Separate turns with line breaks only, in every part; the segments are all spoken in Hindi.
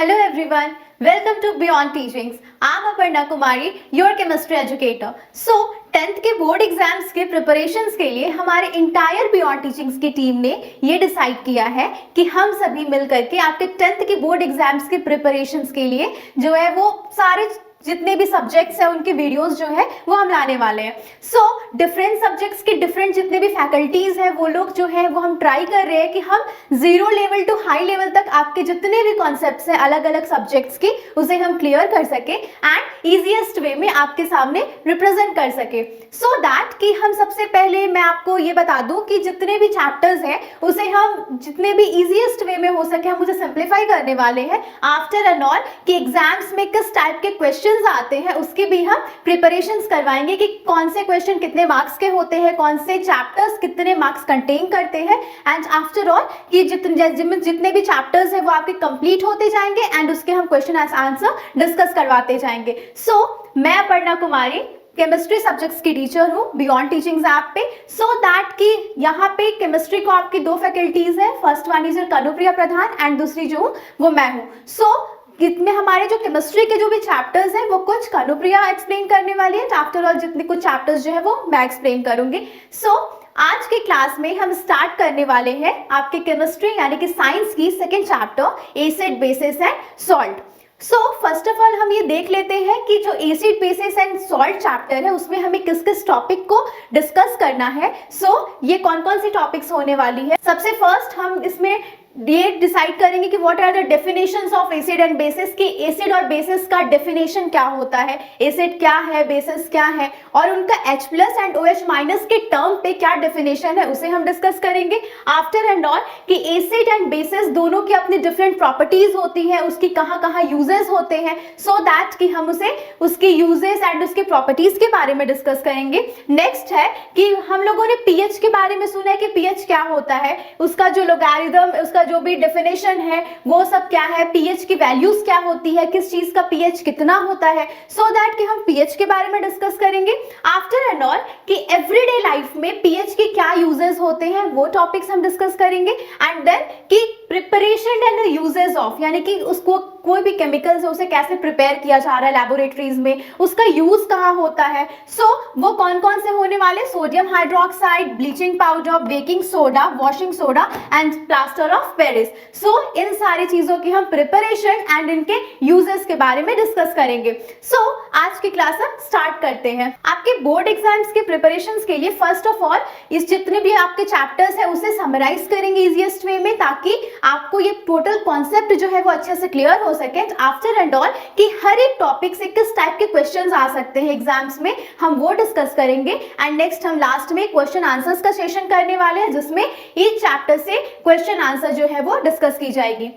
Hello everyone, welcome to Beyond Teachings. I'm Aparna Kumari, your chemistry educator. So, 10th के बोर्ड एग्जाम्स के प्रिपरेशंस के लिए हमारे इंटायर बियॉन्ड टीचिंग्स की टीम ने ये डिसाइड किया है कि हम सभी मिलकर के आपके 10th के बोर्ड एग्जाम्स के प्रिपरेशंस के लिए जो है वो सारे जितने भी सब्जेक्ट्स हैं उनके वीडियोस जो है वो हम लाने वाले हैं। सो डिफरेंट सब्जेक्ट्स के डिफरेंट जितने भी फैकल्टीज हैं वो लोग जो है वो हम ट्राई कर रहे हैं कि हम 0 लेवल टू हाई लेवल तक आपके जितने भी कॉन्सेप्ट्स हैं अलग अलग सब्जेक्ट्स के उसे हम क्लियर कर सके एंड ईजीएस्ट वे में आपके सामने रिप्रेजेंट कर सके। सो दैट कि हम सबसे पहले मैं आपको ये बता दूं कि जितने भी चैप्टर्स हैं उसे हम जितने भी ईजीएस्ट वे में हो सके हम उसे सिंप्लीफाई करने वाले हैं। आफ्टर एंड ऑल कि एग्जाम्स में किस टाइप के क्वेश्चन आते हैं उसकी भी हम प्रिपरेशंस करवाएंगे कि कौन से क्वेश्चन कितने मार्क्स के होते हैं, कौन से चैप्टर्स कितने मार्क्स कंटेन करते हैं एंड आफ्टर ऑल कि जितने भी चैप्टर्स हैं वो आपके कंप्लीट होते जाएंगे एंड उसके हम क्वेश्चन आंसर डिस्कस करवाते जाएंगे। सो मैं अपर्णा कुमारी केमिस्ट्री सब्जेक्ट्स की टीचर हूँ बियॉन्ड टीचिंग्स ऐप पे। सो दैट कि यहाँ पे केमिस्ट्री को आपकी दो फैकल्टीज है, first one is Kanupriya Pradhan and दूसरी जो हूँ वो मैं हूँ। सो इसमें हमारे जो केमिस्ट्री के जो भी चैप्टर्स हैं वो कुछ कनुप्रिया एक्सप्लेन करने वाली है, आफ्टर ऑल जितने कुछ चैप्टर्स जो है वो मैं एक्सप्लेन करूंगी। सो आज के क्लास में हम स्टार्ट करने वाले हैं आपके केमिस्ट्री यानी कि साइंस की second chapter acid basis and salt. So first of all हम ये देख लेते हैं कि जो acid basis and salt chapter है उसमें हमें किस किस टॉपिक को डिस्कस करना है। ये कौन कौन सी टॉपिक्स होने वाली है। सबसे फर्स्ट हम इसमें ये डिसाइड करेंगे कि what are the definitions of acid and bases, कि एसिड और बेसिस का डेफिनेशन क्या होता है, एसिड क्या है, बेसिस क्या है और उनका H+ एंड OH- के टर्म पे क्या डेफिनेशन है उसे हम डिस्कस करेंगे। आफ्टर एंड ऑल कि एसिड एंड बेसिस दोनों की अपनी डिफरेंट प्रॉपर्टीज होती हैं, उसकी कहाँ कहाँ यूजेस होते हैं, सो दैट कि हम उसे उसके यूजेस एंड उसके प्रॉपर्टीज के बारे में डिस्कस करेंगे। नेक्स्ट है कि हम लोगों ने पीएच के बारे में सुना है कि पीएच क्या होता है, उसका जो लोगैरिथम उसका जो भी डेफिनेशन है वो सब क्या है, पीएच की वैल्यूज क्या होती है, किस चीज का पीएच कितना होता है, सो दैट कि हम पीएच के बारे में डिस्कस करेंगे। आफ्टर एंड ऑल कि एवरीडे लाइफ में पीएच के क्या यूजेस होते हैं वो टॉपिक्स हम डिस्कस करेंगे। एंड देन कि preparation and the uses of, यानी कि उसको कोई भी केमिकल से उसे कैसे प्रिपेयर किया जा रहा है लैबोरेटरीज में, उसका यूज कहाँ होता है। वो कौन कौन से होने वाले, sodium hydroxide, bleaching powder, baking soda, washing soda and plaster of Paris. इन सारी चीजों की हम प्रिपरेशन एंड इनके यूजेस के बारे में डिस्कस करेंगे। आज की क्लास हम स्टार्ट करते हैं। आपके बोर्ड एग्जाम्स के प्रिपरेशन के लिए फर्स्ट ऑफ ऑल इस जितने भी आपके चैप्टर्स है उसे समराइज करेंगे इजीएस्ट वे में, ताकि आपको ये टोटल कॉन्सेप्ट जो है वो अच्छे से क्लियर हो सके। आफ्टर एंड ऑल कि हर एक टॉपिक से किस टाइप के क्वेश्चंस आ सकते हैं एग्जाम्स में हम वो डिस्कस करेंगे। एंड नेक्स्ट हम लास्ट में क्वेश्चन आंसर्स का सेशन करने वाले हैं जिसमें ईच चैप्टर से क्वेश्चन आंसर जो है वो डिस्कस की जाएगी।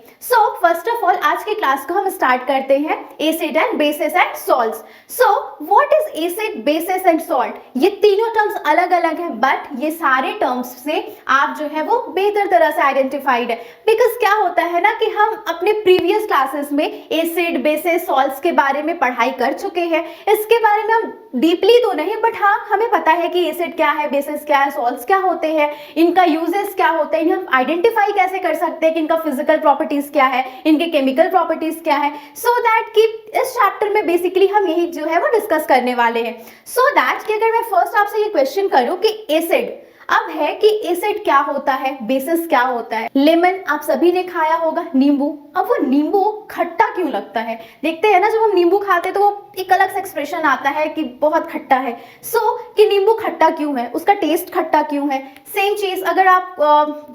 फर्स्ट ऑफ ऑल आज की क्लास को हम स्टार्ट करते हैं acid and basis and salts. What is acid, basis and salt, ये तीनों टर्म्स अलग अलग हैं बट ये सारे टर्म्स से आप जो है वो बेहतर तरह से आइडेंटिफाइड है। बिकॉज क्या होता है ना कि हम अपने प्रीवियस क्लासेस में एसिड, बेसिस, सॉल्ट्स के बारे में पढ़ाई कर चुके हैं। इसके बारे में हम डीपली तो नहीं बट हाँ हमें पता है कि एसिड क्या है, बेसिस क्या है, सॉल्ट्स क्या होते हैं, इनका यूजेस क्या होते हैं, इन्हें हम आइडेंटिफाई कैसे कर सकते हैं कि इनका फिजिकल प्रॉपर्टीज क्या है, इनके केमिकल प्रॉपर्टीज क्या है। सो दैट कि इस चैप्टर में बेसिकली हम यही जो है वो डिस्कस करने वाले हैं। सो दैट कि अगर मैं फर्स्ट आपसे ये क्वेश्चन करूं कि एसिड अब है कि एसिड क्या होता है, बेसिस क्या होता है। लेमन आप सभी ने खाया होगा, नींबू। अब वो नींबू खट्टा क्यों लगता है, देखते हैं ना जब हम नींबू खाते हैं तो वो एक अलग सा एक्सप्रेशन आता है कि बहुत खट्टा है। कि नींबू खट्टा क्यों है, उसका टेस्ट खट्टा क्यों है। सेम चीज अगर आप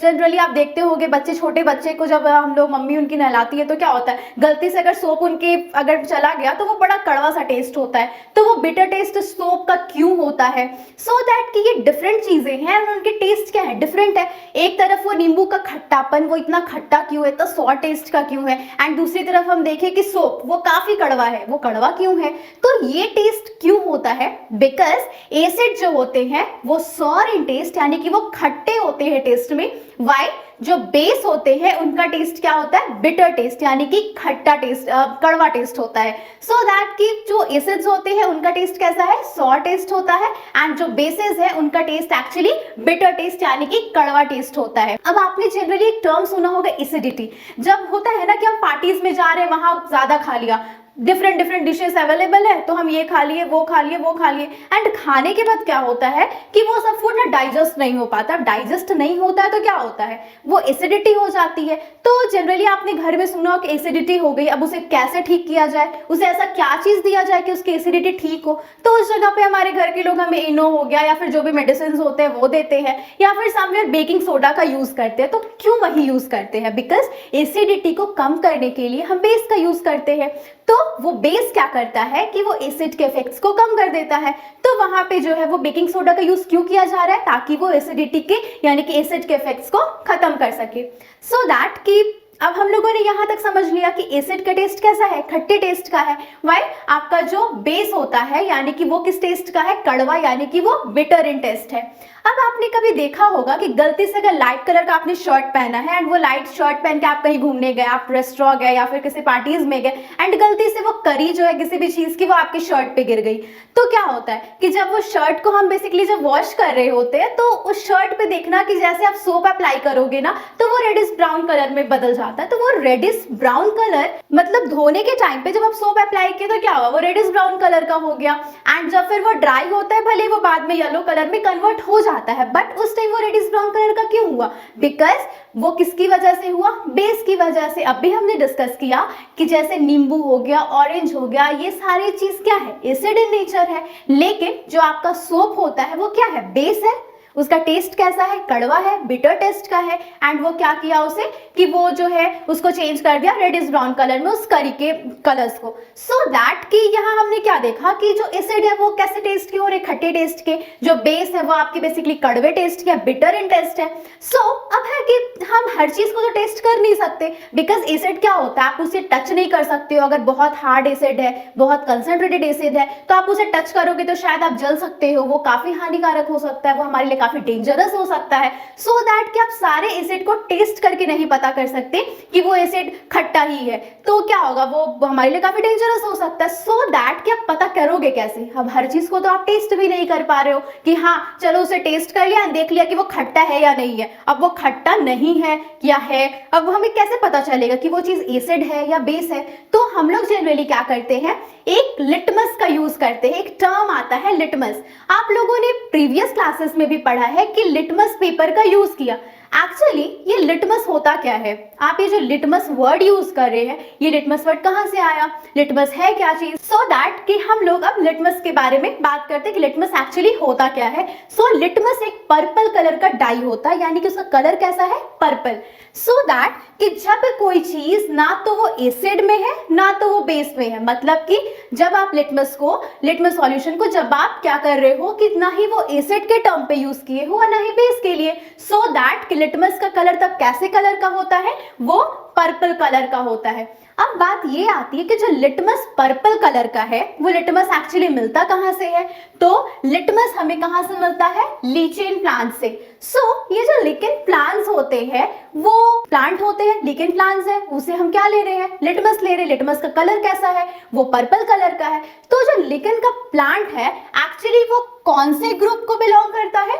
जनरली आप देखते होंगे बच्चे, छोटे बच्चे को जब हम लोग मम्मी उनकी नहलाती है तो क्या होता है, गलती से अगर सोप उनके अगर चला गया तो वो बड़ा कड़वा सा टेस्ट होता है। तो वो बिटर टेस्ट सोप का क्यों होता है। सो दैट कि ये डिफरेंट चीजें हैं और उनके टेस्ट क्या है, डिफरेंट है। एक तरफ वो नींबू का खट्टापन, वो इतना खट्टा क्यों है, इतना सॉर टेस्ट का क्यों है, एंड दूसरी तरफ हम देखें कि सोप वो काफी कड़वा है, वो कड़वा क्यों है। तो ये टेस्ट क्यों होता है, बिकॉज एसिड जो होते हैं वो सॉर इन टेस्ट यानी कि वो खट्टे होते हैं टेस्ट में, वाई जो बेस होते हैं उनका टेस्ट क्या होता है, बिटर टेस्ट, यानी कि खट्टा टेस्ट, कड़वा टेस्ट होता है। सो दैट कि जो एसिड्स होते हैं उनका टेस्ट कैसा है, सॉर टेस्ट होता है, एंड जो बेसेस है उनका टेस्ट एक्चुअली बिटर टेस्ट यानी कि कड़वा टेस्ट होता है। अब आपने जनरली एक टर्म सुना होगा एसिडिटी। जब होता है ना कि हम पार्टीज में जा रहे हैं, वहां ज्यादा खा लिया, डिफरेंट डिशेस अवेलेबल है तो हम ये खा लिए वो खा लिए वो खा लिए, एंड खाने के बाद क्या होता है कि वो सब फूड ना डाइजेस्ट नहीं हो पाता। डाइजेस्ट नहीं होता है तो क्या होता है, वो एसिडिटी हो जाती है। तो जनरली आपने घर में सुना हो कि एसिडिटी हो गई, अब उसे कैसे ठीक किया जाए, उसे ऐसा क्या चीज दिया जाए कि उसकी एसिडिटी ठीक हो। तो उस जगह पे हमारे घर के लोग हमें इनो हो गया या फिर जो भी मेडिसिन होते हैं वो देते हैं, या फिर समवेयर बेकिंग सोडा का यूज करते हैं। तो क्यों वही यूज करते हैं, बिकॉज एसिडिटी को कम करने के लिए हम बेस का यूज करते हैं। तो वो बेस क्या करता है कि वो एसिड के इफेक्ट्स को कम कर देता है। तो वहां पे जो है वो बेकिंग सोडा का यूज क्यों किया जा रहा है, ताकि वो एसिडिटी के यानी कि एसिड के इफेक्ट्स को खत्म कर सके। सो दैट कि अब हम लोगों ने यहाँ तक समझ लिया कि एसिड का टेस्ट कैसा है, खट्टे टेस्ट का है। वाई आपका जो बेस होता है यानी कि वो किस टेस्ट का है, कड़वा, यानी कि वो बिटर इन टेस्ट है। अब आपने कभी देखा होगा कि गलती से अगर लाइट कलर का आपने शर्ट पहना है एंड वो लाइट शर्ट पहन के आप कहीं घूमने गए, आप रेस्टोरेंट गए या फिर किसी पार्टीज में गए, एंड गलती से वो करी जो है किसी भी चीज की वो आपके शर्ट पे गिर गई, तो क्या होता है कि जब वो शर्ट को हम बेसिकली जब वॉश कर रहे होते हैं तो उस शर्ट पे देखना कि जैसे आप सोप अप्लाई करोगे ना तो वो रेडिश ब्राउन कलर में बदल जाता है। तो वो रेडिश ब्राउन कलर मतलब धोने के टाइम पे जब आप सोप अप्लाई किए तो क्या हुआ, वो रेडिश ब्राउन कलर का हो गया, एंड जब फिर वो ड्राई होता है भले वो बाद में येलो कलर में कन्वर्ट हो जाता है, बट उस टाइम वो रेडिश ब्राउन कलर का क्यों हुआ, बिकॉज वो किसकी वजह से हुआ, बेस की वजह से। अभी हमने डिस्कस किया कि जैसे नींबू हो गया, ऑरेंज हो गया, ये सारी चीज क्या है, एसिड इन नेचर है, लेकिन जो आपका सोप होता है वो क्या है, बेस है। उसका टेस्ट कैसा है, कड़वा है, बिटर टेस्ट का है, एंड वो क्या किया उसे कि वो जो है उसको चेंज कर दिया रेडिश ब्राउन कलर में उस करी के कलर्स को। सो दैट कि यहाँ हमने क्या देखा कि जो एसिड है वो कैसे टेस्ट के हो रहे, खट्टे टेस्ट के, जो बेस है वो आपके बेसिकली कड़वे टेस्ट के, बिटर इन टेस्ट है। सो अब है कि हम हर चीज को तो टेस्ट कर नहीं सकते, बिकॉज एसिड क्या होता है, आप उसे टच नहीं कर सकते हो। अगर बहुत हार्ड एसिड है, बहुत कंसंट्रेटेड एसिड है, तो आप उसे टच करोगे तो शायद आप जल सकते हो, वो काफी हानिकारक हो सकता है, वो हमारे लिए काफी डेंजरस हो सकता है। सो दैट कि आप सारे एसिड को टेस्ट करके नहीं पता कर सकते कि वो एसिड खट्टा ही है, तो क्या होगा, वो हमारे लिए काफी डेंजरस हो सकता है। सो दैट कि आप पता करोगे कैसे, अब हर चीज को तो आप टेस्ट भी नहीं कर पा रहे हो कि हाँ चलो उसे टेस्ट कर लिया, देख लिया कि वो खट्टा है या नहीं है। अब वो खट्टा नहीं है या है, अब हमें कैसे पता चलेगा कि वो चीज एसिड है या बेस है। तो हम लोग जनरली क्या करते हैं, एक लिटमस का यूज करते हैं। एक टर्म आता है लिटमस, आप लोगों ने प्रीवियस क्लासेस में भी पढ़ा है कि लिटमस पेपर का यूज किया। एक्चुअली ये लिटमस होता क्या है, आप ये जो लिटमस वर्ड यूज कर रहे हैं, ये लिटमस वर्ड कहाँ से आया, लिटमस है क्या चीज। सो दैट कि हम लोग अब लिटमस के बारे में बात करते हैं कि लिटमस एक्चुअली होता क्या है। सो लिटमस एक पर्पल कलर का डाई होता है, यानी कि उसका कलर कैसा है, पर्पल। सो दैट कि जब कोई चीज ना तो वो एसिड में है ना तो वो बेस में है, मतलब कि जब आप लिटमस सॉल्यूशन को जब आप क्या कर रहे हो कि ना ही वो एसिड के टर्म पे यूज किए हो और ना ही बेस के लिए। सो दैट कि लिटमस का कलर तब कैसे कलर का होता है, वो पर्पल कलर का होता है। अब बात ये आती है कि जो लिटमस पर्पल कलर का है वो लिटमस एक्चुअली मिलता कहाँ से है, तो लिटमस हमें कहाँ से मिलता है, लीचेन प्लांट से। सो ये जो लिकेन प्लांट्स होते हैं वो प्लांट होते हैं, लिकेन प्लांट्स है, उसे हम क्या ले रहे हैं, लिटमस ले रहे हैं। लिटमस का कलर कैसा है, वो पर्पल कलर का है। तो जो लिकेन का प्लांट है एक्चुअली वो कौन से ग्रुप को बिलोंग करता है,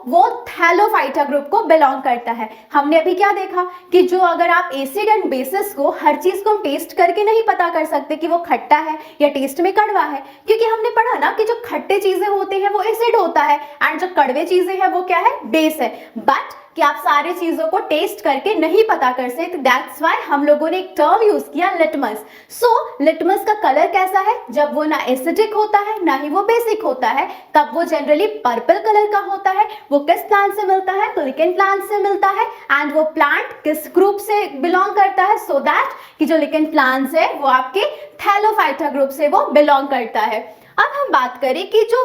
वो थैलोफाइटा ग्रुप को बिलोंग करता है। हमने अभी क्या देखा कि जो अगर आप एसिड एंड बेसिस को हर चीज को हम टेस्ट करके नहीं पता कर सकते कि वो खट्टा है या टेस्ट में कड़वा है, क्योंकि हमने पढ़ा ना कि जो खट्टे चीजें होते हैं वो एसिड होता है एंड जो कड़वे चीजें हैं वो क्या है, बेस है। बट कि आप सारी चीजों को टेस्ट करके नहीं पता कर सकते, दैट्स व्हाई हम लोगों ने एक टर्म यूज किया लिटमस। सो लिटमस का कलर कैसा है, जब वो ना एसिडिक होता है ना ही वो बेसिक होता है, तब वो जनरली पर्पल कलर का होता है। वो किस प्लांट से मिलता है, तो लिकेन प्लांट से मिलता है, एंड वो प्लांट किस ग्रुप से बिलोंग करता है, सो दैट कि जो लिकेन प्लांट्स है वो आपके थैलोफाइटा ग्रुप से वो बिलोंग करता है। अब हम बात करें कि जो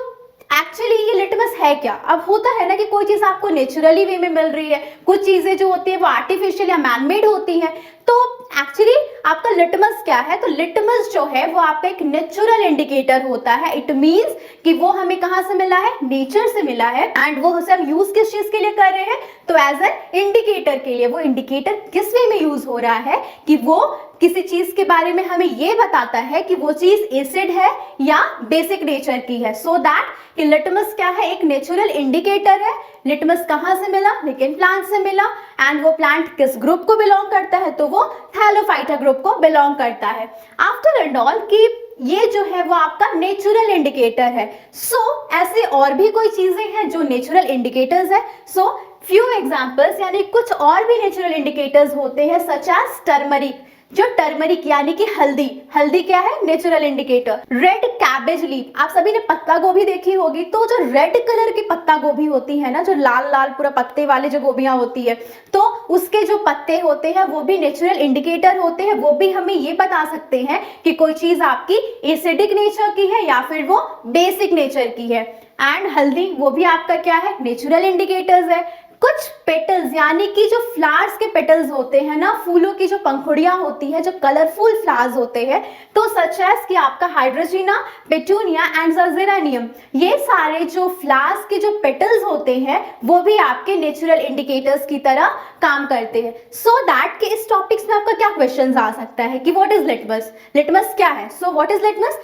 एक्चुअली ये लिटमस है क्या? अब होता है ना कि कोई चीज आपको नेचुरली वे में मिल रही है, कुछ चीजें जो होती है वो आर्टिफिशियल या मैनमेड होती हैं, तो एक्चुअली आपका लिटमस क्या है? तो लिटमस जो है वो आपका एक नेचुरल इंडिकेटर होता है। इट मींस कि वो हमें कहाँ से मिला है? नेचर से मिला है। एंड वो उसे हम यूज किस चीज के लिए कर रहे हैं? तो एज एन इंडिकेटर के लिए। वो इंडिकेटर किस वे में यूज हो रहा है कि वो किसी चीज के बारे में हमें ये बताता है कि वो चीज एसिड है या बेसिक नेचर की है। सो दैट कि लिटमस क्या है? एक नेचुरल इंडिकेटर है। लिटमस कहाँ से मिला? लिकेन प्लांट से मिला। एंड वो प्लांट किस ग्रुप को बिलोंग करता है? तो वो थैलोफाइटा ग्रुप को बिलोंग करता है। आफ्टर एंड ऑल कि ये जो है वो आपका नेचुरल इंडिकेटर है। सो ऐसे और भी कोई चीजें हैं जो नेचुरल इंडिकेटर्स है। सो फ्यू एग्जांपल्स यानी कुछ और भी नेचुरल इंडिकेटर्स होते हैं सच एज टर्मरिक। जो टर्मरिक यानी कि हल्दी, हल्दी क्या है? Natural indicator. Red cabbage leaf, आप सभी ने पत्ता गोभी देखी होगी, तो जो रेड कलर की पत्ता गोभी होती है ना, जो लाल लाल पूरा पत्ते वाले जो गोभियां होती है, तो उसके जो पत्ते होते हैं वो भी नेचुरल इंडिकेटर होते हैं। वो भी हमें ये बता सकते हैं कि कोई चीज आपकी एसिडिक नेचर की है या फिर वो बेसिक नेचर की है। एंड हल्दी वो भी आपका क्या है? नेचुरल इंडिकेटर्स है। कुछ पेटल्स यानी कि जो फ्लावर्स के पेटल्स होते हैं ना, फूलों की जो पंखुड़ियां होती है, जो कलरफुल फ्लावर्स होते हैं, तो सच एज कि आपका हाइड्रोजिना, पेटूनिया एंड जेरेनियम, ये सारे जो फ्लावर्स के जो पेटल्स होते हैं वो भी आपके नेचुरल इंडिकेटर्स की तरह काम करते हैं। सो दैट कि इस टॉपिक्स में आपका क्या क्वेश्चन आ सकता है कि व्हाट इज लिटमस? लिटमस क्या है? So what is litmus?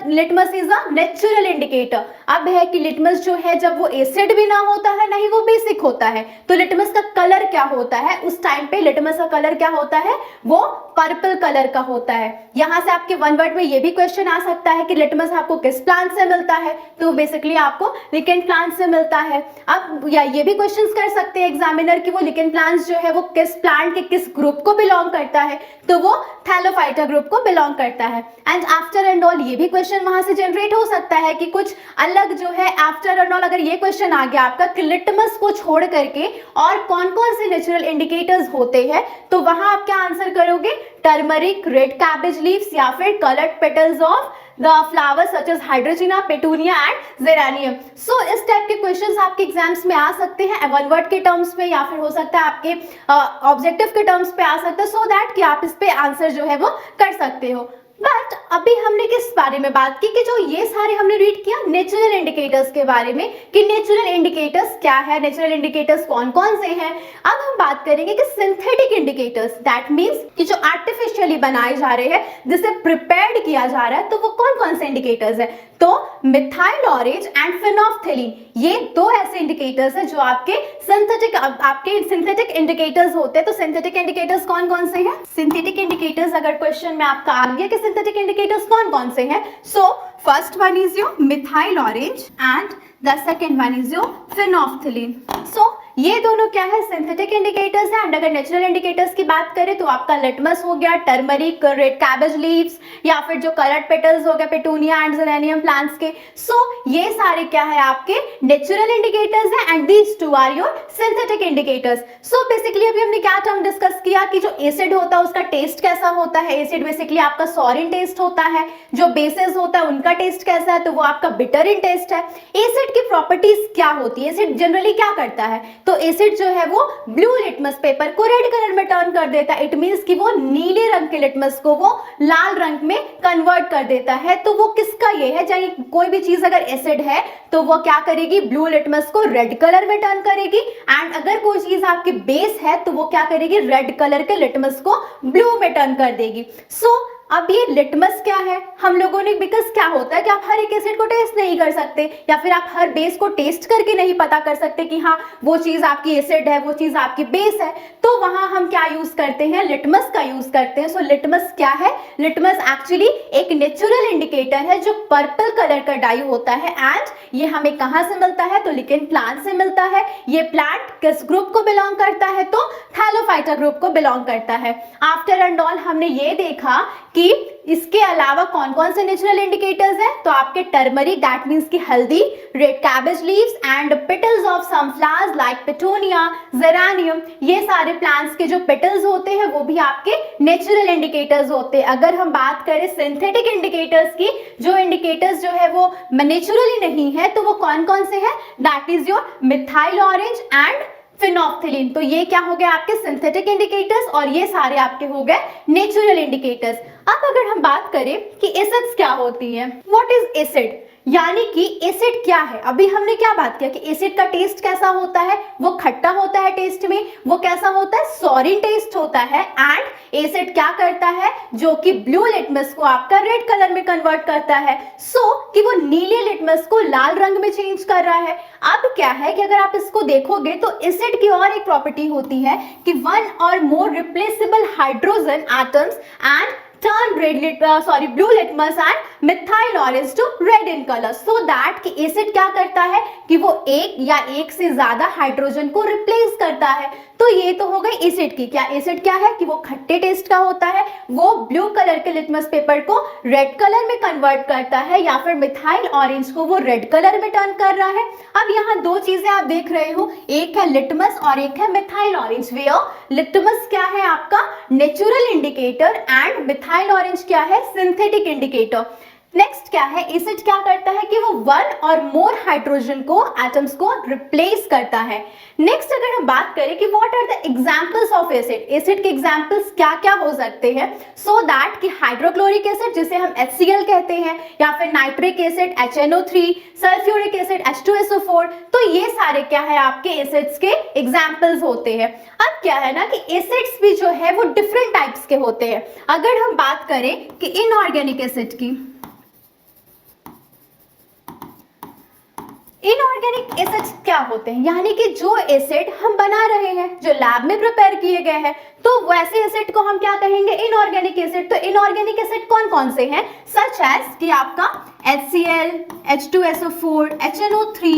Litmus is a natural indicator. अब है कि लिटमस जो है जब वो एसिड भी ना होता है ना ही वो बेसिक होता है, तो लिटमस का कलर क्या होता है? उस टाइम पे लिटमस का कलर क्या होता है? वो पर्पल कलर का होता है। यहां से आपके वन वर्ड में ये भी क्वेश्चन आ सकता है कि लिटमस आपको किस प्लांट से मिलता है? तो बेसिकली आपको लिकेन प्लांट से मिलता है। अब या ये भी क्वेश्चंस कर सकते हैं एग्जामिनर कि वो लिकेन प्लांट्स जो है वो किस प्लांट के किस ग्रुप को बिलोंग करता है? तो वो थैलोफाइटा ग्रुप को बिलोंग करता है। एंड आफ्टर एंड ऑल ये भी क्वेश्चन वहां से जनरेट हो सकता है कि कुछ अलग जो है आफ्टर एंड ऑल, अगर ये क्वेश्चन आ गया आपका कि लिटमस को छोड़ करके और कौन कौन से नेचुरल इंडिकेटर्स होते हैं, तो वहां आप क्या आंसर करोगे? टर्मरिक, रेड कैबेज लीव्स या फिर coloured petals of the flowers such as hydrangea, petunia and geranium. So इस टाइप के क्वेश्चंस आपके एग्जाम्स में आ सकते हैं वन वर्ड के टर्म्स में या फिर हो सकता है आपके ऑब्जेक्टिव के टर्म्स पे आ सकता है, सो दैट कि आप इस पे आंसर जो है वो कर सकते हो। बट अभी हमने किस बारे में बात की कि जो ये सारे हमने रीड किया नेचुरल इंडिकेटर्स के बारे में कि नेचुरल इंडिकेटर्स क्या है, नेचुरल इंडिकेटर्स कौन कौन से हैं। अब हम बात करेंगे कि सिंथेटिक इंडिकेटर्स, दैट मींस कि जो आर्टिफिशियली बनाए जा रहे हैं, जिसे प्रिपेयर्ड किया जा रहा है, तो वो कौन कौन से इंडिकेटर्स है? तो मिथाइल ऑरेंज एंड फिनोफ्थलीन, ये दो ऐसे इंडिकेटर्स हैं जो आपके सिंथेटिक इंडिकेटर्स होते हैं। तो सिंथेटिक इंडिकेटर्स कौन कौन से हैं? सिंथेटिक इंडिकेटर्स अगर क्वेश्चन में आपका आ गया कि सिंथेटिक इंडिकेटर्स कौन कौन से हैं, so first one is your methyl orange and the second one is your phenolphthalein. So ये दोनों क्या है? सिंथेटिक इंडिकेटर्स है। एंड अगर नेचुरल इंडिकेटर्स की बात करें तो आपका लिटमस हो गया, टर्मरिक, रेड कैबेज लीव्स या फिर जो कलर्ड पेटल्स हो गया पेटूनिया एंड जेरेनियम प्लांट्स के। सो ये सारे क्या है? आपके नेचुरल इंडिकेटर्स है and these two are your synthetic indicators. So basically अभी हमने क्या टर्म डिस्कस किया कि जो एसिड होता है उसका टेस्ट कैसा होता है? एसिड बेसिकली आपका सॉरिन टेस्ट होता है। जो बेसेस होता है उनका टेस्ट कैसा है? तो वो आपका बिटर इन टेस्ट है। एसिड की प्रॉपर्टीज क्या होती है? एसिड जनरली क्या करता है? तो एसिड जो है वो ब्लू लिटमस पेपर को रेड कलर में टर्न कर देता है। इट मींस कि वो नीले रंग के लिटमस को वो लाल रंग में कन्वर्ट कर देता है। तो वो किसका ये है? चाहे कोई भी चीज अगर एसिड है तो वो क्या करेगी? ब्लू लिटमस को रेड कलर में टर्न करेगी। एंड अगर कोई चीज आपकी बेस है तो वो क्या करेगी? रेड कलर के लिटमस को ब्लू में टर्न कर देगी। सो अब ये लिटमस क्या है? हम लोगों ने, बिकॉज क्या होता है कि आप हर एक एसिड को टेस्ट नहीं कर सकते या फिर आप हर बेस को टेस्ट करके नहीं पता कर सकते कि हाँ वो चीज आपकी एसिड है, वो चीज आपकी बेस है, तो वहां हम क्या यूज करते हैं? लिटमस का यूज करते हैं। सो लिटमस क्या है? लिटमस एक्चुअली एक नेचुरल इंडिकेटर है जो पर्पल कलर का डाई होता है। एंड ये हमें कहां से मिलता है? तो लिकेन प्लांट से मिलता है। ये प्लांट किस ग्रुप को बिलोंग करता है? तो थैलोफाइटा ग्रुप को बिलोंग करता है। आफ्टर एंड ऑल हमने ये देखा कि इसके अलावा कौन कौन से नेचुरल इंडिकेटर्स हैं, तो आपके टर्मरिक दैट मीन्स की हल्दी, red cabbage leaves and petals of some flowers like petunia, geranium, ये सारे प्लांट्स के जो पेटल्स होते हैं वो भी आपके नेचुरल इंडिकेटर्स होते हैं। अगर हम बात करें सिंथेटिक इंडिकेटर्स की, जो इंडिकेटर्स जो है वो नेचुरली नहीं है, तो वो कौन कौन से हैं, that is your methyl orange and phenolphthalein. तो ये क्या हो गए आपके सिंथेटिक इंडिकेटर्स और ये सारे आपके हो गए नेचुरल इंडिकेटर्स। अब अगर हम बात करें कि एसिड्स क्या होती है, व्हाट इज एसिड, यानी कि एसिड क्या है। अभी हमने क्या बात किया कि एसिड का टेस्ट कैसा होता है, वो खट्टा होता है टेस्ट में, वो कैसा होता है, सॉरी टेस्ट होता है। एंड एसिड क्या करता है, जो कि ब्लू लिटमस को आपका रेड कलर में कन्वर्ट करता है, कि वो नीले लिटमस को लाल रंग में चेंज कर रहा है। अब क्या है कि अगर आप इसको देखोगे तो एसिड की और एक प्रॉपर्टी होती है कि वन और more replaceable hydrogen atoms and turn blue litmus and methyl orange to red in color, so that कि एसिड क्या करता है कि वो एक या एक से ज्यादा हाइड्रोजन को रिप्लेस करता है। तो ये तो हो गई एसिड की। क्या एसिड क्या है कि वो खट्टे टेस्ट का होता है, वो ब्लू कलर के लिटमस पेपर को रेड कलर में कन्वर्ट करता है, या फिर मिथाइल ऑरेंज को वो रेड कलर में टर्न कर रहा है। अब यहाँ दो चीजें आप देख रहे हो, एक है लिटमस और एक है मिथाइल ऑरेंज। वेयर लिटमस क्या है आपका natural indicator and methyl orange क्या है सिंथेटिक इंडिकेटर। नेक्स्ट क्या है, एसिड क्या करता है कि वो वन और मोर हाइड्रोजन को एटम्स को रिप्लेस करता है। नेक्स्ट अगर हम बात करें कि what are the examples of acid, acid के एग्जांपल्स क्या क्या हो सकते हैं, सो दैट कि हाइड्रोक्लोरिक एसिड जिसे हम HCl कहते हैं, या फिर nitric acid HNO3, sulphuric acid H2SO4, तो ये सारे क्या है आपके एसिड्स के एग्जांपल्स होते हैं। अब क्या है ना कि एसिड्स भी जो है वो डिफरेंट टाइप्स के होते हैं। अगर हम बात करें कि इनऑर्गेनिक एसिड की, इनऑर्गेनिक एसिड्स क्या होते हैं, यानी कि जो एसिड हम बना रहे हैं, जो लैब में प्रिपेयर किए गए हैं, तो वैसे एसिड को हम क्या कहेंगे, इनऑर्गेनिक एसिड। तो इनऑर्गेनिक एसिड कौन कौन से हैं, सच एज कि आपका HCl, H2SO4, HNO3,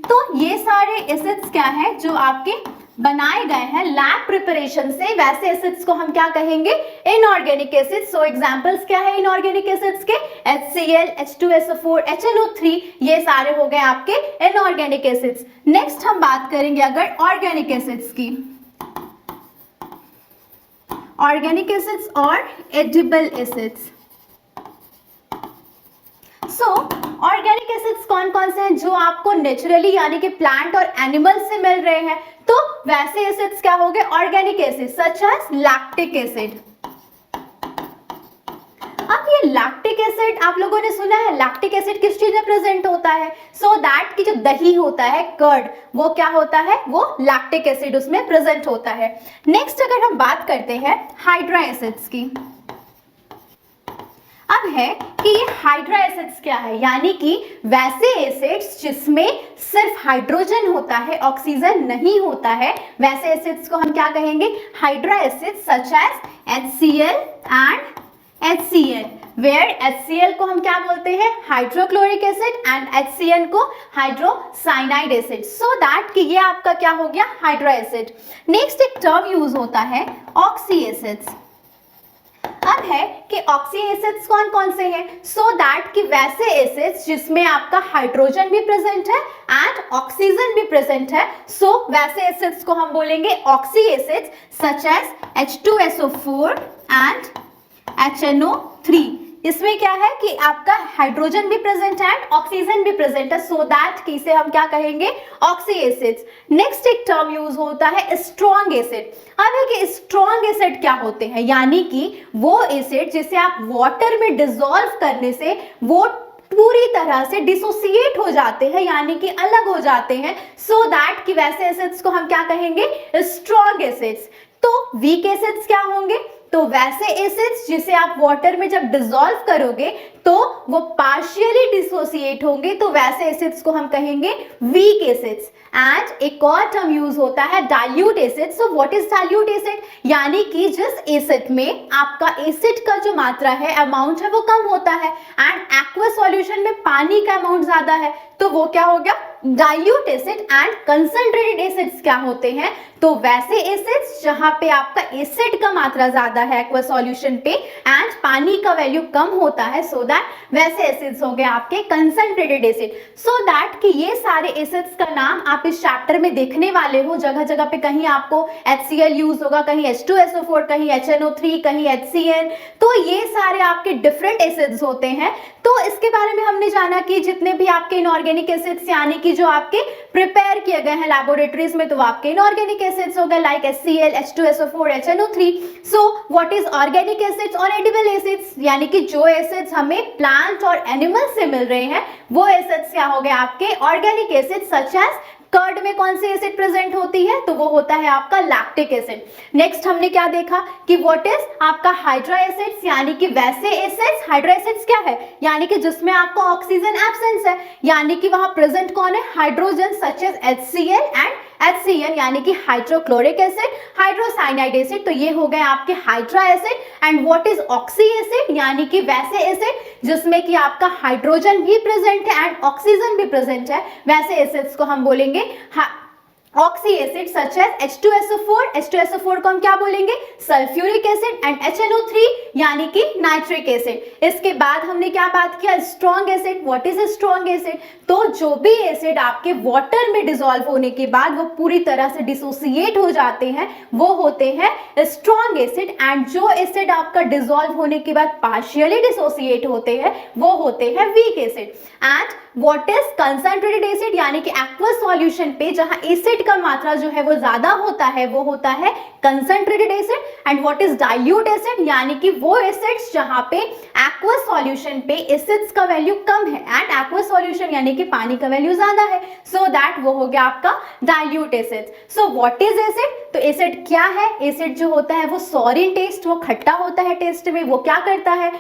तो ये सारे एसिड्स क्या है जो आपके बनाए गए हैं लैब प्रिपरेशन से, वैसे एसिड्स को हम क्या कहेंगे, इनऑर्गेनिक एसिड्स। सो एग्जांपल्स क्या है इनऑर्गेनिक एसिड्स के, HCl, H2SO4, HNO3, ये सारे हो गए आपके इनऑर्गेनिक एसिड्स। नेक्स्ट हम बात करेंगे अगर ऑर्गेनिक एसिड्स की, ऑर्गेनिक एसिड्स और एडिबल एसिड्स। सो ऑर्गेनिक एसिड्स कौन कौन से हैं जो आपको नेचुरली यानी कि प्लांट और एनिमल से मिल रहे हैं, तो वैसे एसिड्स क्या हो गए organic acid, such as lactic acid. अब ये लैक्टिक एसिड आप लोगों ने सुना है, लैक्टिक एसिड किस चीज में प्रेजेंट होता है, सो दैट कि जो दही होता है कर्ड, वो क्या होता है, वो लैक्टिक एसिड उसमें प्रेजेंट होता है। नेक्स्ट अगर हम बात करते हैं हाइड्रा एसिड्स की, अब है कि ये हाइड्रा एसिड्स क्या है, यानी कि वैसे एसिड्स जिसमें सिर्फ हाइड्रोजन होता है, ऑक्सीजन नहीं होता है, वैसे एसिड्स को हम क्या कहेंगे, hydra acids, such as HCl and HCl, where HCl को हम क्या बोलते हैं, हाइड्रोक्लोरिक एसिड, एंड HCl को हाइड्रोसाइनाइड एसिड, सो दैट कि ये आपका क्या हो गया हाइड्रा एसिड। नेक्स्ट एक टर्म यूज होता है ऑक्सी एसिड्स। अब है कि ऑक्सी एसिड्स कौन कौन से हैं, सो दैट कि वैसे एसिड्स जिसमें आपका हाइड्रोजन भी प्रेजेंट है एंड ऑक्सीजन भी प्रेजेंट है, सो वैसे एसिड्स को हम बोलेंगे oxy acids, such as H2SO4 and HNO3। इसमें क्या है कि आपका हाइड्रोजन भी प्रेजेंट है एंड ऑक्सीजन भी प्रेजेंट है, सो दैट कि इसे हम क्या कहेंगे ऑक्सी एसिड्स। नेक्स्ट एक टर्म यूज होता है स्ट्रॉन्ग एसिड। अब है कि स्ट्रॉन्ग एसिड क्या होते हैं, यानी कि वो एसिड जिसे आप वाटर में डिसॉल्व करने से वो पूरी तरह से डिसोसिएट हो जाते हैं, यानी कि अलग हो जाते हैं, सो दैट कि वैसे एसिड्स को हम क्या कहेंगे स्ट्रॉन्ग एसिड्स। तो वीक एसिड्स क्या होंगे, तो वैसे एसिड्स जिसे आप वाटर में जब डिसॉल्व करोगे तो वो पार्शियली डिसोसिएट होंगे, तो वैसे एसिड्स को हम कहेंगे वीक एसिड्स। एंड एक और टर्म यूज होता है dilute acid. So what is dilute acid, यानी कि जिस एसिड में आपका एसिड का जो मात्रा है, अमाउंट है, वो कम होता है एंड एक्वा सॉल्यूशन में पानी का अमाउंट ज्यादा है, तो वो क्या हो गया, dilute acid. And concentrated acids क्या होते हैं, तो वैसे एसिड्स जहां पे आपका एसिड का मात्रा ज्यादा है एक्वा सॉल्यूशन पे एंड पानी का वैल्यू कम होता है, सो दैट वैसे एसिड्स हो गए आपके कंसंट्रेटेड एसिड। सो दैट कि ये सारे एसिड्स का नाम आप इस चैप्टर में देखने वाले हो, जगह जगह पे कहीं आपको HCl यूज होगा, कहीं H2SO4, कहीं HNO3, कहीं HCl, तो ये सारे आपके डिफरेंट एसिड्स होते हैं। तो इसके बारे में हमने जाना कि जितने भी आपके इनऑर्गेनिक एसिड्स यानी कि जो आपके प्रिपेयर किए गए हैं लैबोरेटरीज में, तो वो आपके इनऑर्गेनिक एसिड्स हो गए like HCl, H2SO4, HNO3। So what is organic acids और एडिबल एसिड्स, यानी कि जो एसिड्स हमें प्लांट और एनिमल से मिल रहे हैं वो एसिड्स क्या हो गए आपके organic acids. Such as curd में कौन सी एसिड प्रेजेंट होती है, तो वो होता है आपका लैक्टिक एसिड। नेक्स्ट हमने क्या देखा कि व्हाट इज आपका हाइड्रा एसिड्स, यानी कि वैसे एसिड्स। हाइड्रा एसिड्स क्या है, यानी कि जिसमें आपका ऑक्सीजन एब्सेंस है, यानी कि वहां प्रेजेंट कौन है, hydrogen, such as HCl and HCl, यानी कि हाइड्रोक्लोरिक एसिड, हाइड्रोसाइनाइड एसिड। तो ये हो गए आपके hydra acid. And what is oxy acid, यानी कि वैसे एसिड जिसमें कि आपका हाइड्रोजन भी प्रेजेंट है एंड ऑक्सीजन भी प्रेजेंट है, वैसे एसिड्स को हम बोलेंगे oxy acid. Such as H2SO4, H2SO4 को हम क्या बोलेंगे, सल्फ्यूरिक एसिड। एंड HNO3 यानी कि नाइट्रिक एसिड। इसके बाद हमने क्या बात किया, strong acid. What is strong acid, तो जो भी एसिड आपके वाटर में डिसॉल्व होने के बाद वो पूरी तरह से डिसोसिएट हो जाते हैं, वो होते हैं स्ट्रॉन्ग एसिड। एंड जो एसिड आपका डिसॉल्व होने के बाद पार्शियली डिसोसिएट होते हैं, वो होते हैं weak acid. And what is concentrated acid, यानी कि एक्वस सॉल्यूशन पे जहां एसिड का मात्रा जो है वो ज्यादा होता है, वो होता है concentrated acid. And what is dilute acid, यानी कि वो एसिड्स जहां पे एक्वस सॉल्यूशन पे एसिड्स का वैल्यू कम है एंड एक्वस सॉल्यूशन यानी कि पानी का वैल्यू ज्यादा है, सो दैट वो हो गया आपका dilute acid. So what is acid, तो एसिड क्या है, एसिड जो होता है वो सॉर इन टेस्ट, वो खट्टा होता है टेस्ट में। वो क्या करता है,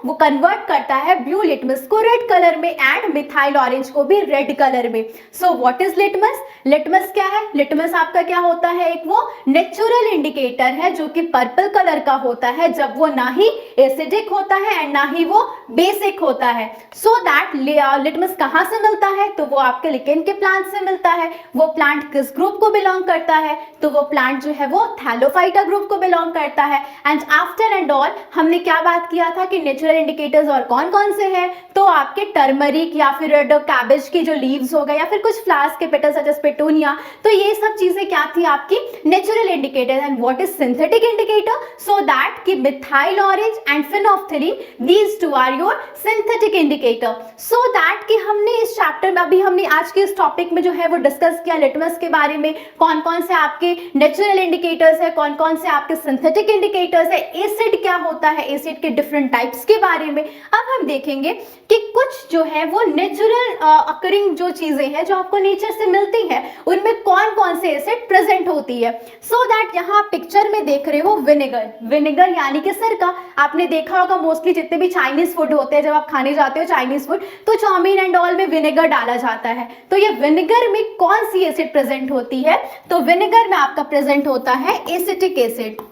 वो कन्वर्ट करता है ब्लू लिटमस को रेड कलर में एंड मिथाइल ऑरेंज को भी रेड कलर में। So what is litmus, litmus क्या है, लिटमस आपका क्या होता है, एक वो नेचुरल इंडिकेटर है जो कि पर्पल कलर का होता है, जब वो ना ही एसिडिक होता है एंड ना ही वो बेसिक होता है। सो दैट लिटमस कहां से मिलता है, तो वो आपके लिकेन के प्लांट से मिलता है। वो प्लांट किस ग्रुप को बिलोंग करता है, तो वो प्लांट जो है वो थैलोफाइटा ग्रुप को बिलोंग करता है। एंड आफ्टर एंड ऑल हमने क्या बात किया था कि नेचुरल इंडिकेटर्स और कौन कौन से हैं, तो आपके टर्मरिक या फिर रेड कैबेज की जो लीव्स हो गए या फिर कुछ फ्लावर्स के पेटल्स सच एज पेटूनिया, तो ये सब चीजें क्या थी आपकी natural indicator. And what is synthetic indicator, so that कि methyl orange and phenolphthalein, these two are your synthetic indicator. So that कि हमने इस चैप्टर में, अभी हमने आज के इस टॉपिक में जो है वो डिस्कस किया लिटमस के बारे में, कौन कौन से आपके नेचुरल इंडिकेटर्स है, कौन कौन से आपके सिंथेटिक इंडिकेटर्स है, एसिड क्या होता है, एसिड के डिफरेंट टाइप्स के बारे में। अब हम देखेंगे कि कुछ जो है वो नेचुरल अकरिंग जो चीजें हैं जो आपको नेचर से मिलती हैं, उनमें कौन कौन से एसिड प्रेजेंट होती है। सो दैट यहाँ आप पिक्चर में देख रहे हो विनेगर, विनेगर यानी कि सिरका। आपने देखा होगा मोस्टली जितने भी चाइनीज फूड होते हैं, जब आप खाने जाते हो चाइनीज फूड, तो चाउमीन एंड ऑल में विनेगर डाला जाता है। तो ये विनेगर में कौन सी एसिड प्रेजेंट होती है, तो विनेगर में आपका प्रेजेंट होता है एसिटिक एसिड।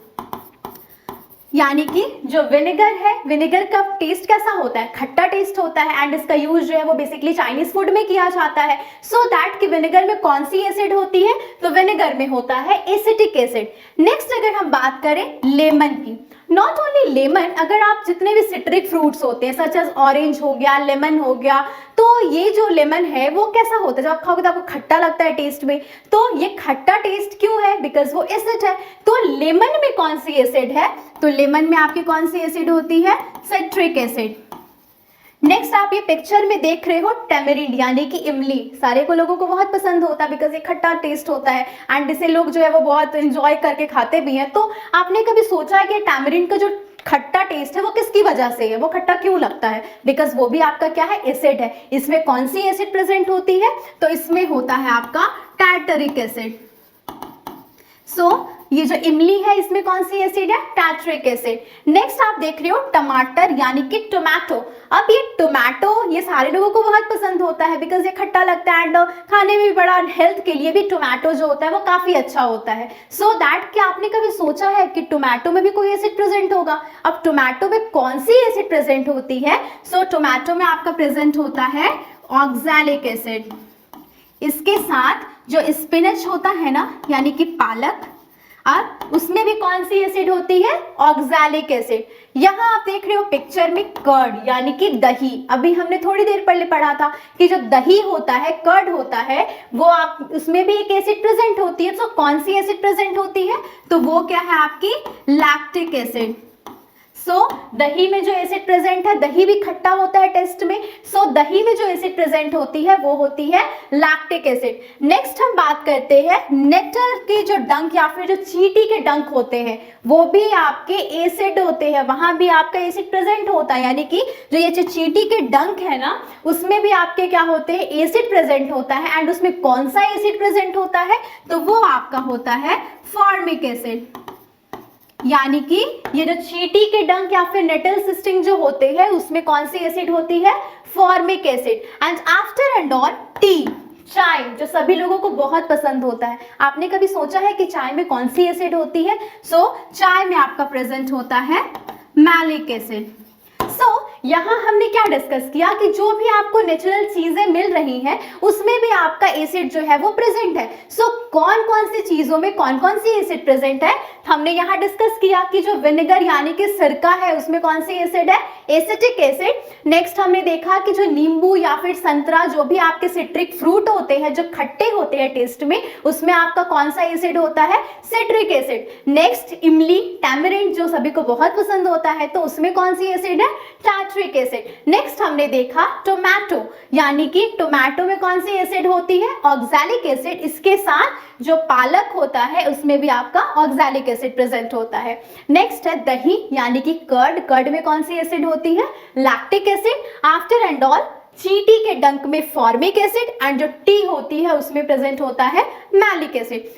यानी कि जो विनेगर है, विनेगर का टेस्ट कैसा होता है, खट्टा टेस्ट होता है। एंड इसका यूज जो है वो बेसिकली चाइनीज फूड में किया जाता है। सो दैट कि विनेगर में कौन सी एसिड होती है, तो विनेगर में होता है एसिटिक एसिड। नेक्स्ट अगर हम बात करें लेमन की, नॉट ओनली लेमन, अगर आप जितने भी सिट्रिक फ्रूट्स होते हैं सच एज ऑरेंज हो गया, लेमन हो गया, तो ये जो लेमन है वो कैसा होता है, जब आप खाओगे तो आपको खट्टा लगता है टेस्ट में। तो ये खट्टा टेस्ट क्यों है, बिकॉज वो एसिड है। तो लेमन में कौन सी एसिड है, तो लेमन में आपकी कौन सी एसिड होती है, सिट्रिक एसिड। नेक्स्ट आप ये पिक्चर में देख रहे हो टेमरिंड यानी कि इमली, सारे को लोगों को बहुत पसंद होता है बिकॉज ये खट्टा टेस्ट होता है एंड इसे लोग जो है वो बहुत एंजॉय करके खाते भी हैं। तो आपने कभी सोचा है कि टेमरिंड का जो खट्टा टेस्ट है वो किसकी वजह से है, वो खट्टा क्यों लगता है, बिकॉज वो भी आपका क्या है, एसिड है। इसमें कौन सी एसिड प्रेजेंट होती है, तो इसमें होता है आपका टार्टरिक एसिड। सो ये जो इमली है इसमें कौन सी एसिड है, टार्ट्रिक एसिड। नेक्स्ट आप देख रहे हो टमाटर यानी कि टोमेटो। अब ये टोमेटो ये सारे लोगों को बहुत पसंद होता है बिकॉज ये खट्टा लगता है एंड खाने में भी बड़ा, हेल्थ के लिए भी टोमेटो जो होता है वो काफी अच्छा होता है। सो दैट क्या आपने कभी सोचा है कि टोमेटो में भी कोई एसिड प्रेजेंट होगा? अब टोमेटो में कौन सी एसिड प्रेजेंट होती है? सो टोमेटो में आपका प्रेजेंट होता है ऑक्सैलिक एसिड। इसके साथ जो स्पिनच होता है ना यानी कि पालक, अब उसमें भी कौन सी एसिड होती है, ऑक्सैलिक एसिड। यहाँ आप देख रहे हो पिक्चर में कर्ड यानी कि दही। अभी हमने थोड़ी देर पहले पढ़ा था कि जो दही होता है, कर्ड होता है, वो आप उसमें भी एक एसिड प्रेजेंट होती है। तो कौन सी एसिड प्रेजेंट होती है? तो वो क्या है आपकी लैक्टिक एसिड। दही में जो एसिड प्रेजेंट है, दही भी खट्टा होता है टेस्ट में, दही में जो एसिड प्रेजेंट होती है वो होती है लैक्टिक एसिड। नेक्स्ट हम बात करते हैं नेटल के जो डंक या फिर जो चींटी के डंक होते हैं वो भी आपके एसिड होते हैं, वहां भी आपका एसिड प्रेजेंट होता है। यानी कि जो ये चींटी के डंक है ना उसमें भी आपके क्या होते हैं, एसिड प्रेजेंट होता है। एंड उसमें कौन सा एसिड प्रेजेंट होता है? तो वो आपका होता है फॉर्मिक एसिड। यानी कि ये जो चींटी के डंक या फिर नेटल सिस्टिंग जो होते हैं उसमें कौन सी एसिड होती है, formic acid. And after and all T, चाय जो सभी लोगों को बहुत पसंद होता है। आपने कभी सोचा है कि चाय में कौन सी एसिड होती है? चाय में आपका प्रेजेंट होता है मैलिक एसिड। यहाँ हमने क्या डिस्कस किया कि जो भी आपको नेचुरल चीजें मिल रही हैं उसमें भी आपका एसिड जो है वो प्रेजेंट है। कौन कौन सी चीजों में कौन कौन सी एसिड प्रेजेंट है हमने यहाँ डिस्कस किया कि जो विनेगर यानी कि सिरका है उसमें कौन सी एसिड है, एसिटिक एसिड। नेक्स्ट हमने देखा कि जो नींबू या फिर संतरा जो भी आपके सिट्रिक फ्रूट होते हैं जो खट्टे होते हैं टेस्ट में, उसमें आपका कौन सा एसिड होता है, सिट्रिक एसिड। नेक्स्ट इमली, टैमरिंड जो सभी को बहुत पसंद होता है तो उसमें कौन सी एसिड है, टार्ट्रिक एसिड। नेक्स्ट हमने देखा टोमेटो यानी कि टोमेटो में कौन सी एसिड होती है, ऑक्सैलिक एसिड। इसके साथ जो पालक होता है उसमें भी आपका ऑक्सैलिक एसिड प्रेजेंट होता है। नेक्स्ट है दही यानी कि कर्ड, कर्ड में कौन सी एसिड होती है, lactic acid. After and all चींटी के डंक में फॉर्मिक एसिड एंड जो टी होती है उसमें प्रेजेंट होता है मैलिक एसिड।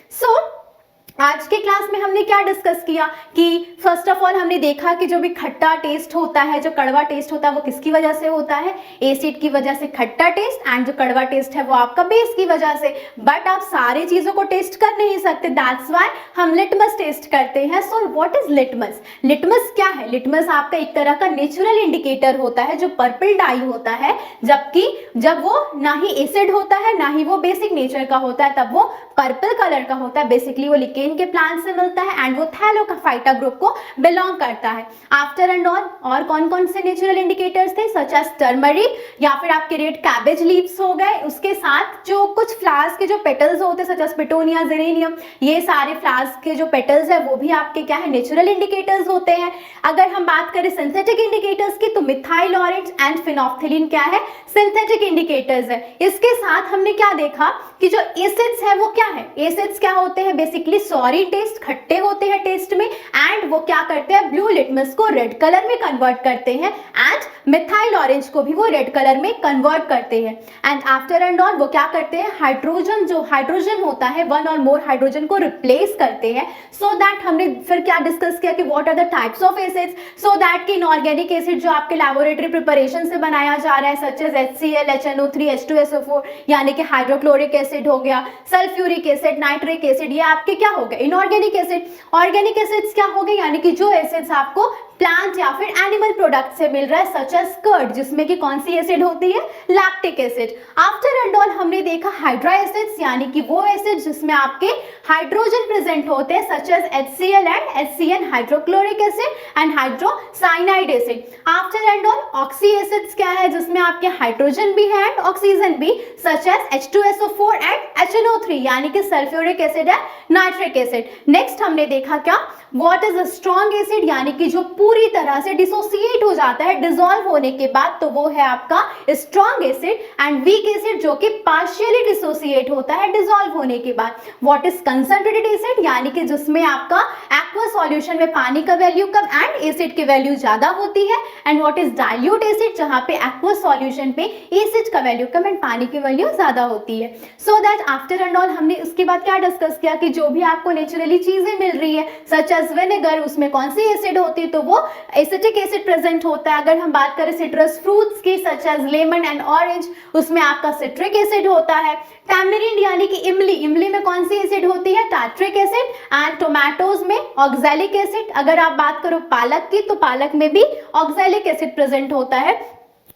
आज के क्लास में हमने क्या डिस्कस किया कि फर्स्ट ऑफ ऑल हमने देखा कि जो भी खट्टा टेस्ट होता है, जो कड़वा टेस्ट होता है वो किसकी वजह से होता है, एसिड की वजह से खट्टा टेस्ट, एंड जो कड़वा टेस्ट है वो आपका बेस की वजह से। बट आप सारी चीजों को टेस्ट कर नहीं सकते, दैट्स व्हाई हम लिटमस टेस्ट करते हैं। So what is litmus? Litmus क्या है? लिटमस आपका एक तरह का नेचुरल इंडिकेटर होता है जो पर्पल डाई होता है, जबकि जब वो ना ही एसिड होता है ना ही वो बेसिक नेचर का होता है तब वो पर्पल कलर का होता है। बेसिकली वो लिकेन के प्लांट से मिलता है एंड वो थैलोफाइटा ग्रुप को बिलोंग करता है। आफ्टर एंड ऑल और कौन कौन से नेचुरल इंडिकेटर्स थे, सच एज टर्मरिक या फिर आपके रेड कैबेज लीव्स हो गए। उसके साथ जो कुछ फ्लावर्स के जो पेटल्स होते हैं सच एज पिटोनिया, जेरेनियम, ये सारे फ्लावर्स के जो पेटल्स है वो भी आपके क्या है, नेचुरल इंडिकेटर्स होते हैं। अगर हम बात करें सिंथेटिक इंडिकेटर्स की तो मिथाइल ऑरेंज एंड फिनोल्फ्थेलिन क्या है, सिंथेटिक इंडिकेटर्स है। इसके साथ हमने क्या देखा कि जो एसिड्स है वो क्या है, एसिड्स क्या होते हैं, बेसिकली सॉरी टेस्ट, खट्टे होते हैं टेस्ट में, एंड वो क्या करते हैं, ब्लू लिटमस को रेड कलर में कन्वर्ट करते हैं एंड मिथाइल ऑरेंज को भी वो रेड कलर में कन्वर्ट करते हैं। एंड आफ्टर एंड ऑल वो क्या करते हैं, हाइड्रोजन जो हाइड्रोजन होता है, वन और मोर हाइड्रोजन को रिप्लेस करते हैं। सो दैट हमने फिर क्या डिस्कस किया कि what are the types of acids, so that कि इनऑर्गेनिक एसिड जो आपके लैबोरेटरी प्रिपरेशन से बनाया जा रहा है सच एज HCl, HNO3, H2SO4 यानी कि हाइड्रोक्लोरिक एसिड हो गया, सल्फ्यूरिक एसिड, नाइट्रिक एसिड, ये आपके क्या हो गए, इनऑर्गेनिक एसिड। ऑर्गेनिक एसिड्स क्या हो गए, यानी कि जो एसिड्स आपको प्लांट या फिर एनिमल प्रोडक्ट से मिल रहा है सच एज कर्ड, जिसमें कि कौन सी एसिड होती है, lactic acid. After and all हमने देखा हाइड्रा एसिड्स यानी कि वो एसिड जिसमें आपके हाइड्रोजन प्रेजेंट होते हैं such as HCl and HCN, hydrochloric acid and hydrocyanide acid. After and all oxy acids क्या है, जिसमें आपके हाइड्रोजन भी है एंड ऑक्सीजन भी सच एज H2SO4 एंड HNO3 यानी कि सल्फ्यूरिक एसिड है, नाइट्रिक एसिड। नेक्स्ट हमने देखा क्या, what is a strong acid, यानी कि जो पूरी तरह से डिसोसिएट हो जाता है डिसॉल्व होने के बाद, तो वो है आपका strong acid. And weak acid जो कि पार्शियली डिसोसिएट होता है डिसॉल्व होने के बाद। व्हाट इज कंसंट्रेटेड एसिड, यानी कि जिसमें आपका एक्वा सॉल्यूशन में पानी का वैल्यू कम एंड एसिड की वैल्यू ज्यादा होती है। And what is dilute acid, जहां पे एक्वा सॉल्यूशन पे एसिड का वैल्यू कम एंड पानी की वैल्यू ज्यादा होती है। So that after and all हमने उसके बाद क्या डिस्कस किया कि जो भी आपको नेचुरली चीजें मिल रही है सच एज विनेगर, उसमें कौन सी एसिड होती है, तो वो एसिटिक एसिड प्रेजेंट होता है। अगर हम बात करें सिट्रस फ्रूट्स की such as lemon and orange, उसमें आपका सिट्रिक एसिड होता है। टैमरिंड यानी कि इमली, इमली में कौन सी एसिड होती है, टार्ट्रिक एसिड। एंड टोमेटोज में ऑक्सैलिक एसिड। अगर आप बात करो पालक की, तो पालक में भी ऑक्सैलिक एसिड प्रेजेंट होता है।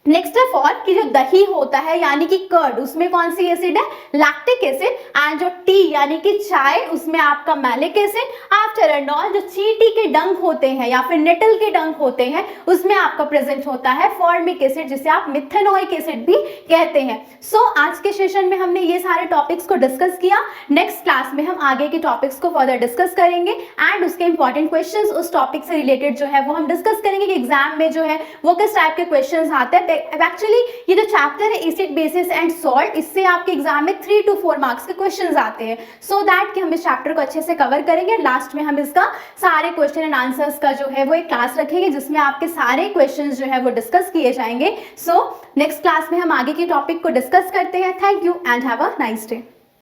नेक्स्ट है फॉर कि जो दही होता है यानी कि कर्ड, उसमें कौन सी एसिड है, लैक्टिक एसिड। एंड जो टी यानी कि चाय, उसमें आपका malic acid. After and all जो चींटी के डंक होते हैं या फिर नेटल के डंक होते हैं, उसमें आपका प्रेजेंट होता है फॉर्मिक एसिड, जिसे आप मिथेनोइक एसिड भी कहते हैं। सो आज के सेशन में हमने ये सारे टॉपिक्स को डिस्कस किया। नेक्स्ट क्लास में हम आगे के टॉपिक्स को फर्दर डिस्कस करेंगे एंड उसके इंपॉर्टेंट क्वेश्चंस उस टॉपिक से रिलेटेड जो है वो हम डिस्कस करेंगे कि एग्जाम में जो है वो किस टाइप के क्वेश्चंस आते हैं। एक्चुअली ये जो चैप्टर है एसिड बेसिस एंड सॉल्ट, इससे आपके एग्जाम में 3 to 4 मार्क्स के क्वेश्चंस आते हैं। सो दैट कि हम इस चैप्टर को अच्छे से कवर करेंगे। लास्ट में हम इसका सारे क्वेश्चन एंड आंसर्स का जो है वो एक क्लास रखेंगे जिसमें आपके सारे क्वेश्चंस जो है वो डिस्कस किए जाएंगे। सो नेक्स्ट क्लास में हम आगे के टॉपिक को डिस्कस करते हैं। Thank you and have a nice day.